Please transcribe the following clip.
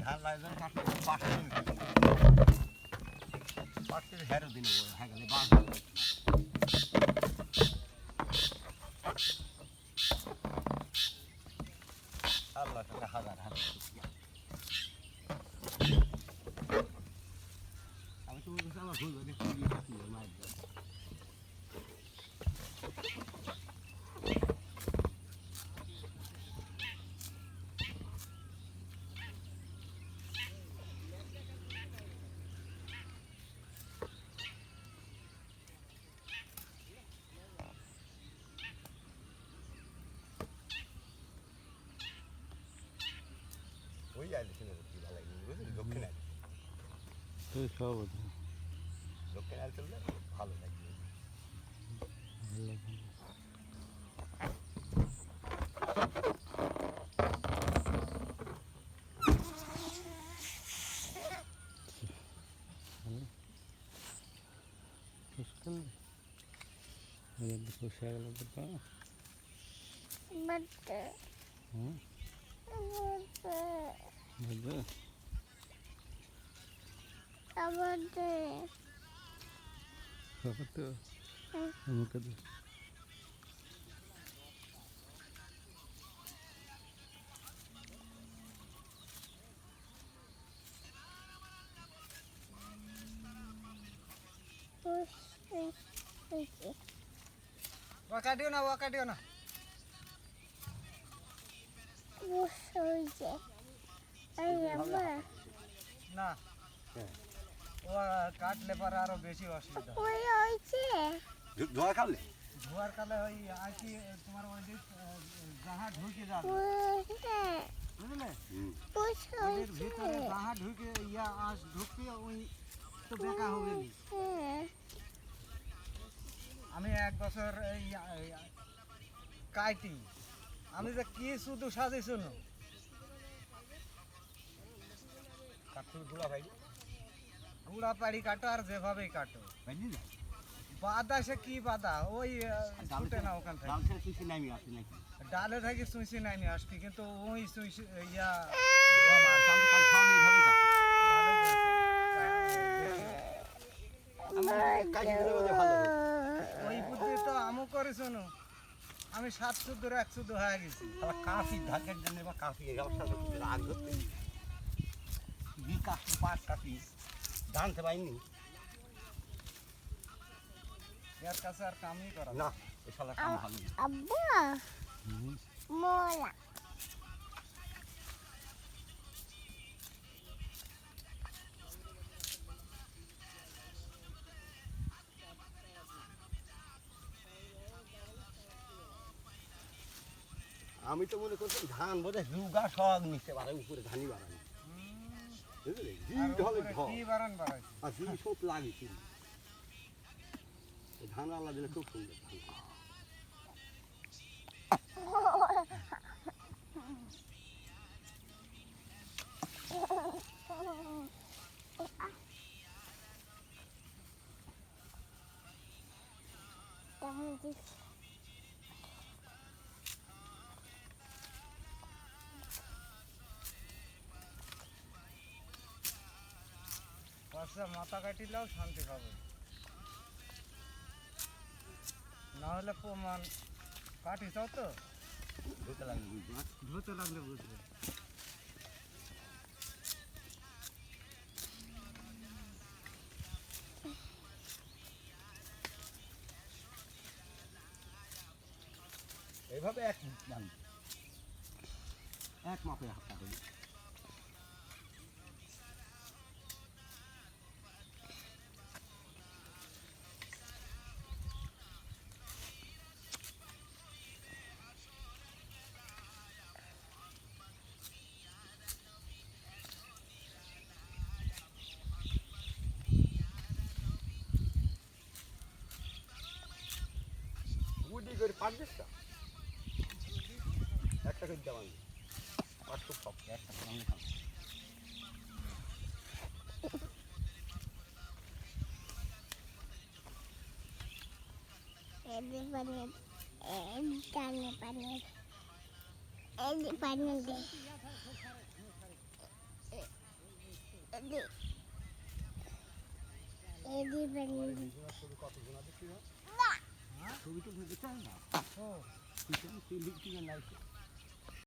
ধান লাগবে পাঁচটি হেরো দিন হয়ে গেলে বাস আল্লাহ হাজার হাজার আমি তো আমার ভুল মায়ের ওই আইলে ভালো লাগে বুঝলি দক্ষিণ আইলে দক্ষিণ আইলে চললে ভালো লাগবে ওয়াকাডিও না না ও কাটলে পরে আরো বেশি অসুবিধা ধোয়া খাবলে ধোয়ার কালে ওই আর কি তোমার ওই যে জাহা ঢুকে যাবে বুঝলে ওদের ভিতরে জাহা ঢুকে ইয়া আঁশ ঢুকতে ওই তো বেকা হবে নি আমি এক বছর এই কাটি আমি যে কি শুধু সাজেছো না কাঠুর গুলা ভাই গুড়া পাড়ি কাটো আর যেভাবেই কাটো বাদা সে কি বাদা ওই ছুটে না ওখান থেকে ডালে থেকে সুইসি নামি আসবি কিন্তু ওই সুইসি ইয়া ওই বুদ্ধি তো আমও করি শোনো আমি 7 হয়ে গেছি কাফি ঢাকের জন্য বা কাফি আগ ধরতে কাফি 5 কাফি জানতে পারিনি এর কাছে আর কামই করা না এই শালা কাম ভালো আব্বা মোলা আমি তো মনে করছি ধান বোধহয় রুগা সব নিচে বাড়ায় উপরে ধানই বাড়ায় বুঝলি কি বারান বাড়াই আর যদি সব লাগিয়েছি ধান আল্লাহ দিলে খুব সুন্দর মাথা কাটিলেও শান্তি পাবে না হলে প্রমাণ কাটি চাও তো ধুতে লাগলে বুঝবো ধুতে লাগলে বুঝবে এইভাবে এক মাপে হাতটা করি বুদ্ধি করে পাট দিচ্ছা একটা করে দেওয়া পাট খুব শক্ত একটা সঙ্গে খাবে এদি পানি এদি টানে পানি এদি পানি দে এদি এদি পানি দে ছবি তো দেখতে হয় না ও তুই লিখতে না